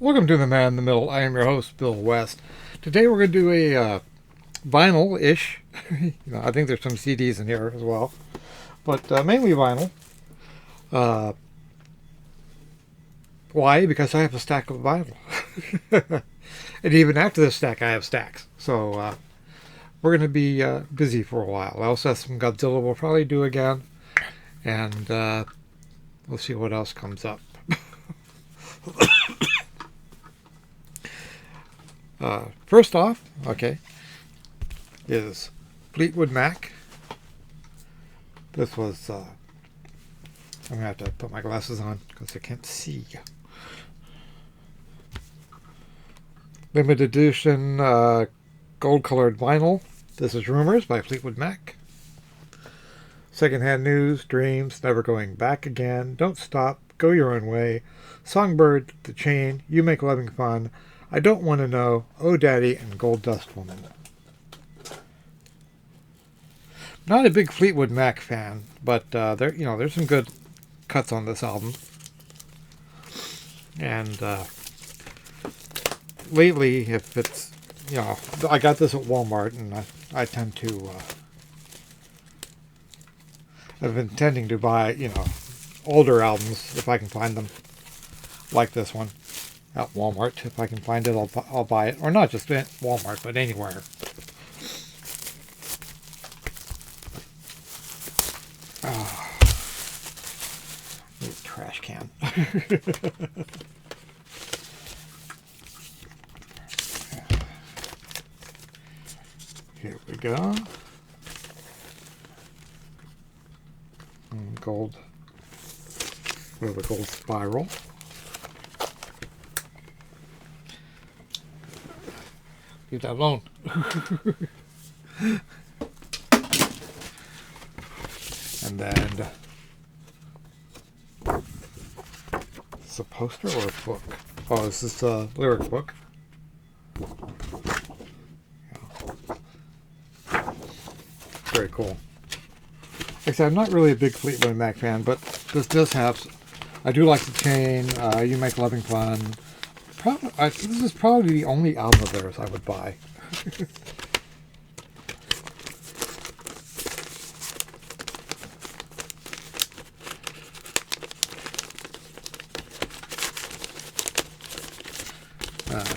Welcome to The Man in the Middle. I am your host, Bill West. Today we're going to do a vinyl-ish. I think there's some CDs in here as well, but mainly vinyl. Why? Because I have a stack of vinyl. And even after this stack, I have stacks. So we're going to be busy for a while. I also have some Godzilla we'll probably do again. And we'll see what else comes up. First off, is Fleetwood Mac. This was, I'm going to have to put my glasses on because I can't see. Limited edition gold-colored vinyl. This is Rumors by Fleetwood Mac. Secondhand News, Dreams, Never Going Back Again, Don't Stop, Go Your Own Way, Songbird, The Chain, You Make Loving Fun, I Don't Want to Know, Oh Daddy, and Gold Dust Woman. Not a big Fleetwood Mac fan, but there's some good cuts on this album. And lately, if it's, I got this at Walmart, and I tend to, I've been tending to buy, older albums if I can find them, like this one. At Walmart. If I can find it, I'll buy it. Or not just at Walmart, but anywhere. Oh, trash can. Here we go. Gold. With a gold spiral. Leave that alone. And then it's a poster or a book? Oh, this is a lyric book. Very cool. Like I said, I'm not really a big Fleetwood Mac fan, but this does have. I do like The Chain. You Make Loving Fun. This is probably the only album of theirs I would buy.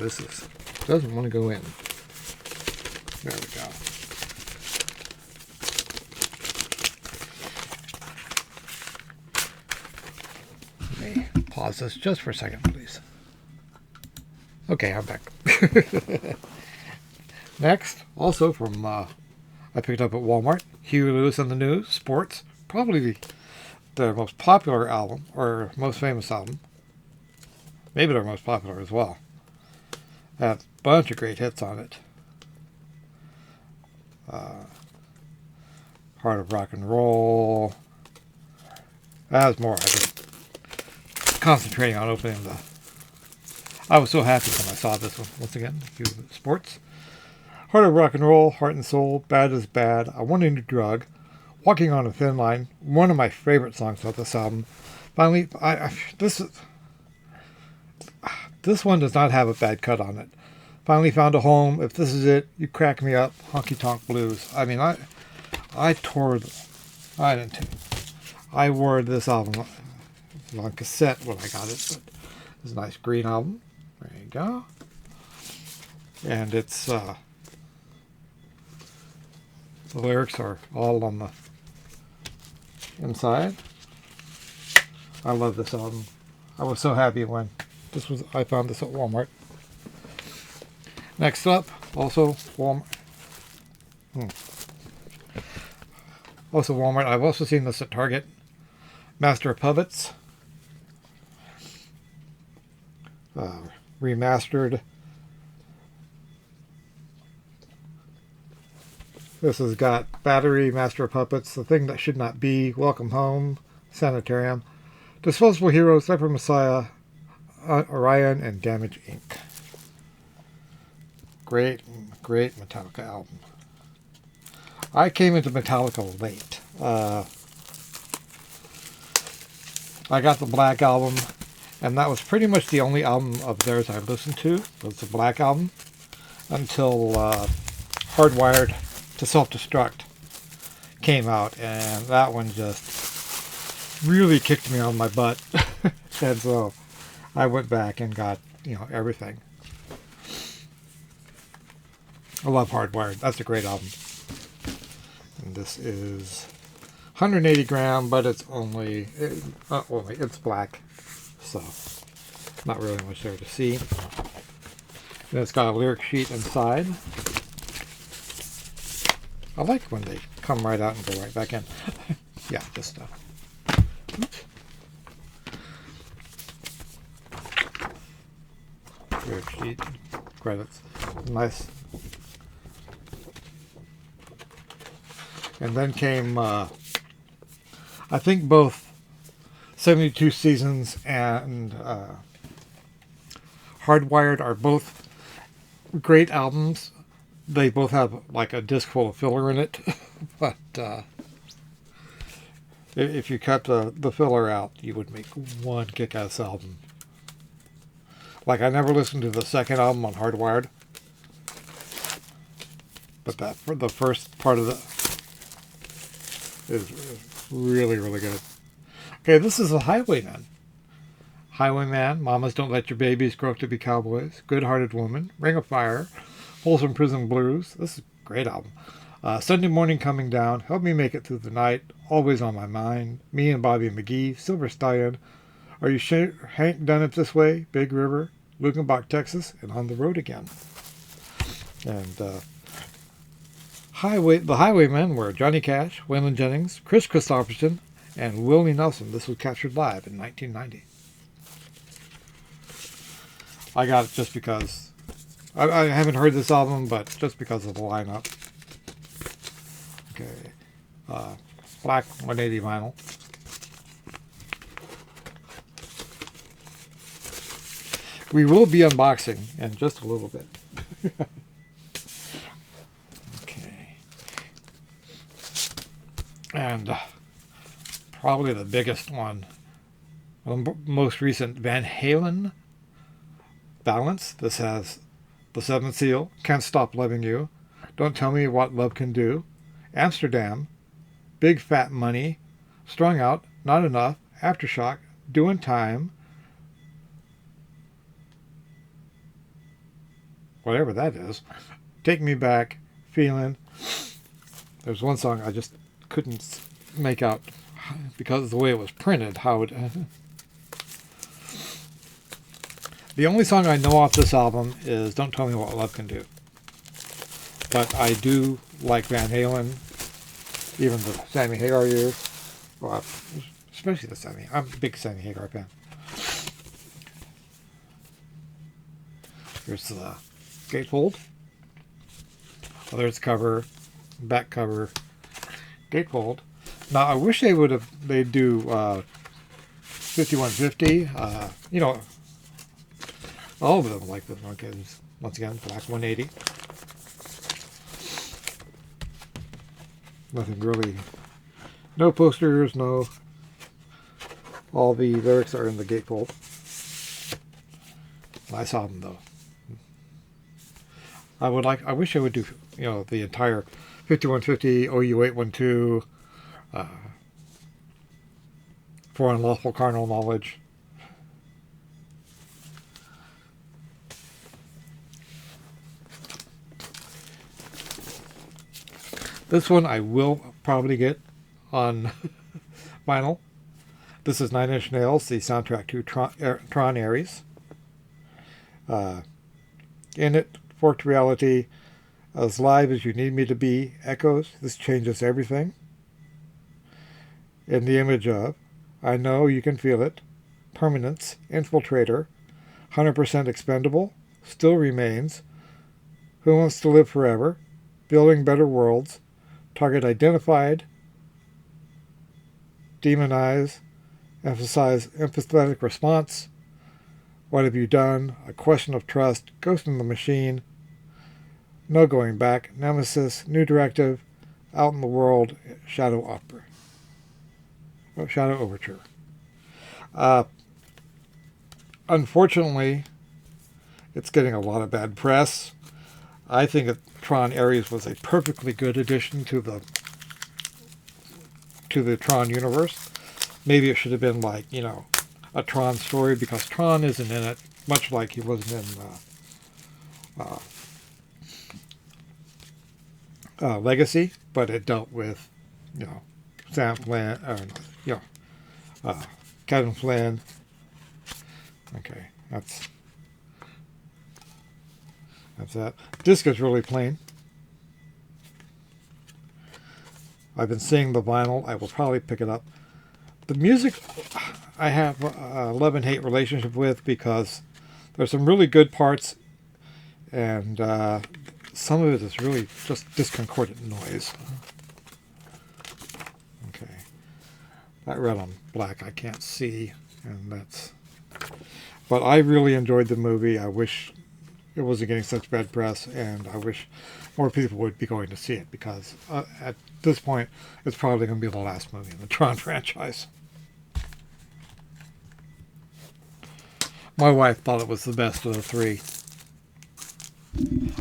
This doesn't want to go in. There we go. Let me pause this just for a second, please. Okay, I'm back. Next, also from, I picked up at Walmart, Huey Lewis and the News, Sports. Probably their most popular album, or most famous album. Maybe their most popular as well. Had a bunch of great hits on it. Heart of Rock and Roll. That was more. I was concentrating on opening the... I was so happy when I saw this one once again. Sports. Heart of Rock and Roll, Heart and Soul, Bad is Bad, I Want a New Drug, Walking on a Thin Line, one of my favorite songs of this album. Finally, this one does not have a bad cut on it. Finally Found a Home, If This Is It, You Crack Me Up, Honky Tonk Blues. I mean, I wore this album on cassette when I got it, but it's a nice green album. There you go. And it's, the lyrics are all on the inside. I love this album. I was so happy when I found this at Walmart. Next up, also Walmart. Also Walmart. I've also seen this at Target. Master of Puppets. Remastered. This has got Battery, Master of Puppets, The Thing That Should Not Be, Welcome Home, Sanitarium, Disposable Heroes, Leper Messiah, Orion, and Damage Inc. Great Metallica album. I came into Metallica late. I got the Black Album, And that was pretty much the only album of theirs I listened to, was the Black Album, until Hardwired to Self-Destruct came out, and that one just really kicked me on my butt. And so I went back and got, everything. I love Hardwired. That's a great album. And this is 180 gram, but it's it's black, so not really much there to see. And it's got a lyric sheet inside. I like when they come right out and go right back in. Yeah, just oops. Lyric sheet, credits, nice. And then came, I think both 72 Seasons and Hardwired are both great albums. They both have like a disc full of filler in it, but if you cut the filler out, you would make one kick-ass album. Like, I never listened to the second album on Hardwired, but for the first part of is really, really good. Okay, this is a Highwayman. Highwayman, Mamas Don't Let Your Babies Grow Up to Be Cowboys, Good-Hearted Woman, Ring of Fire, Wholesome Prison Blues. This is a great album. Sunday Morning Coming Down, Help Me Make It Through the Night, Always on My Mind, Me and Bobby McGee, Silver Stallion, Are You Sure Hank Done It This Way, Big River, Lukenbach, Texas, and On the Road Again. And the Highwaymen were Johnny Cash, Waylon Jennings, Chris Christopherson, and Willie Nelson. This was captured live in 1990. I got it just because I haven't heard this album, but just because of the lineup. Okay, black 180 vinyl. We will be unboxing in just a little bit. Okay, and probably the biggest one, the most recent Van Halen. Balance. This has The Seventh Seal, Can't Stop Loving You, Don't Tell Me What Love Can Do, Amsterdam, Big Fat Money, Strung Out, Not Enough, Aftershock, Doing Time, whatever that is, Take Me Back, Feeling. There's one song I just couldn't make out because of the way it was printed, how it... The only song I know off this album is Don't Tell Me What Love Can Do. But I do like Van Halen, even the Sammy Hagar years. Well, especially the Sammy. I'm a big Sammy Hagar fan. Here's the gatefold. Oh, there's cover, back cover, gatefold. Now, I wish they'd do 5150, all of them like this one. Once again, black 180. Nothing really. No posters, no. All the lyrics are in the gatefold. Nice album, though. I wish I would do, the entire 5150, OU 812, For Unlawful Carnal Knowledge. This one I will probably get on vinyl. This is Nine Inch Nails, the soundtrack to Tron Ares. In it, Forked Reality, As Live As You Need Me to Be, Echoes, This Changes Everything. In the image of I Know You Can Feel It, Permanence, Infiltrator, 100% Expendable, Still Remains, Who Wants to Live Forever, Building Better Worlds, Target Identified, Demonize, Emphasize Empathetic Response, What Have You Done, A Question of Trust, Ghost in the Machine, No Going Back, Nemesis, New Directive, Out in the World, Shadow Overture. unfortunately, it's getting a lot of bad press. I think that Tron Ares was a perfectly good addition to the Tron universe. Maybe it should have been like, a Tron story, because Tron isn't in it, much like he wasn't in Legacy, but it dealt with, Sam Flynn, or, Kevin Flynn. Okay, that's that. Disc is really plain. I've been seeing the vinyl. I will probably pick it up. The music, I have a love and hate relationship with, because there's some really good parts, and some of it is really just discordant noise. Okay, that red on black I can't see, and that's. But I really enjoyed the movie. I wish it wasn't getting such bad press, and I wish more people would be going to see it, because at this point, it's probably going to be the last movie in the Tron franchise. My wife thought it was the best of the three.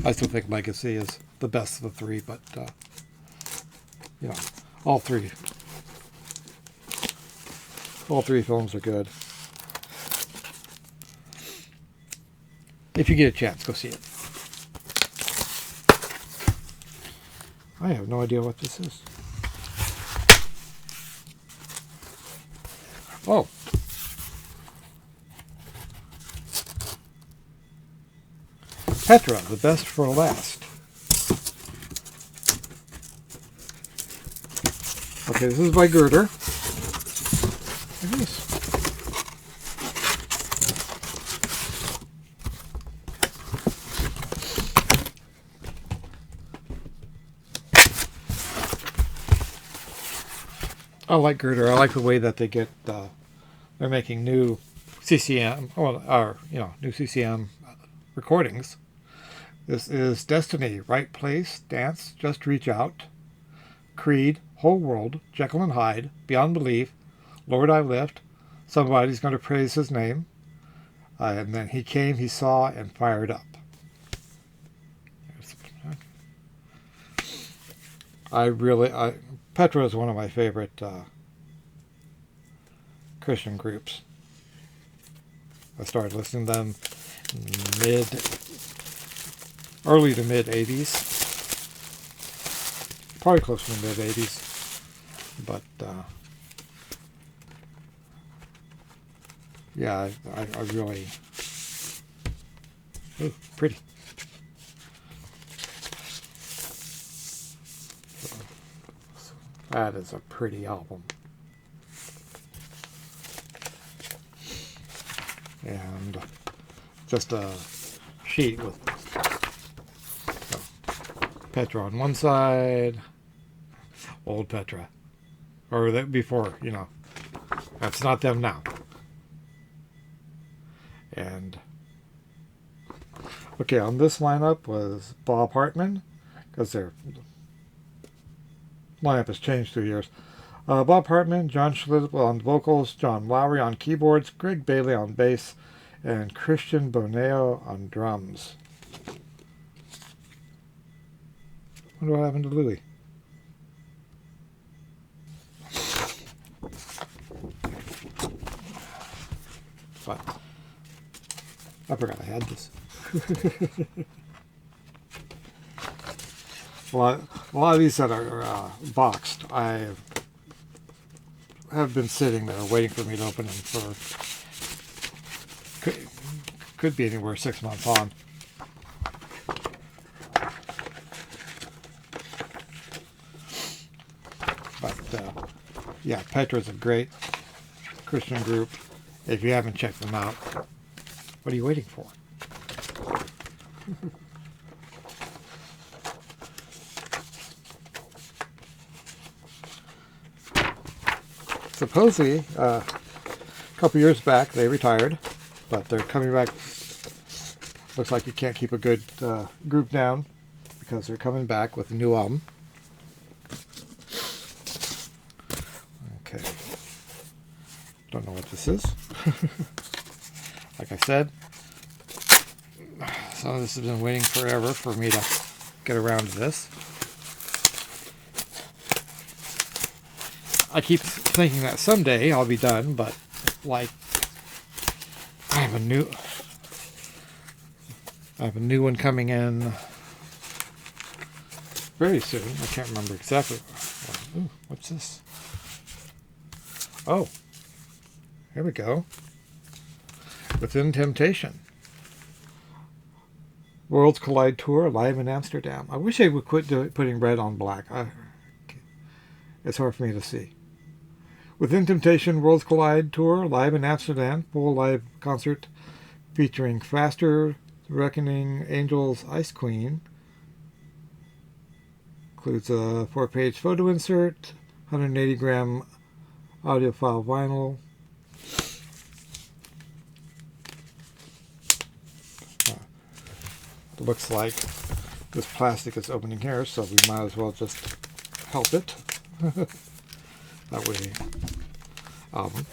I still think Legacy is the best of the three, but all three films are good. If you get a chance, go see it. I have no idea what this is. Oh. Petra, the best for last. Okay, this is by Girder. Look at this. I like Girder. I like the way that they get. They're making new CCM, new CCM recordings. This is Destiny, Right Place, Dance, Just Reach Out, Creed, Whole World, Jekyll and Hyde, Beyond Belief, Lord I Lift, Somebody's Going to Praise His Name, and then He Came, He Saw, and Fired Up. Petra is one of my favorite Christian groups. I started listening to them early to mid 80s. Probably close to the mid 80s. But, yeah, I really... Ooh, pretty. That is a pretty album. And just a sheet with Petra on one side, old Petra. Or that before, that's not them now. And, okay, on this lineup was Bob Hartman, because their lineup has changed through years. Bob Hartman, John Schlitz on vocals, John Lowry on keyboards, Greg Bailey on bass, and Christian Boneo on drums. What happened to Louis? But I forgot I had this. A lot of these that are boxed, I have been sitting there waiting for me to open them for, could be anywhere 6 months on. But, yeah, Petra's a great Christian group. If you haven't checked them out, what are you waiting for? Supposedly, a couple years back, they retired, but they're coming back. Looks like you can't keep a good group down, because they're coming back with a new album. Okay. Don't know what this is. like I said. So this has been waiting forever for me to get around to this. I keep thinking that someday I'll be done, but like I have a new one coming in very soon. I can't remember exactly. Ooh, what's this? Oh, here we go. Within Temptation. Worlds Collide Tour live in Amsterdam. I wish they would quit putting red on black. It's hard for me to see. Within Temptation Worlds Collide Tour live in Amsterdam. Full live concert featuring Faster, Reckoning, Angels, Ice Queen. Includes a 4-page photo insert, 180-gram audiophile vinyl. Looks like this plastic is opening here, so we might as well just help it. That way, album.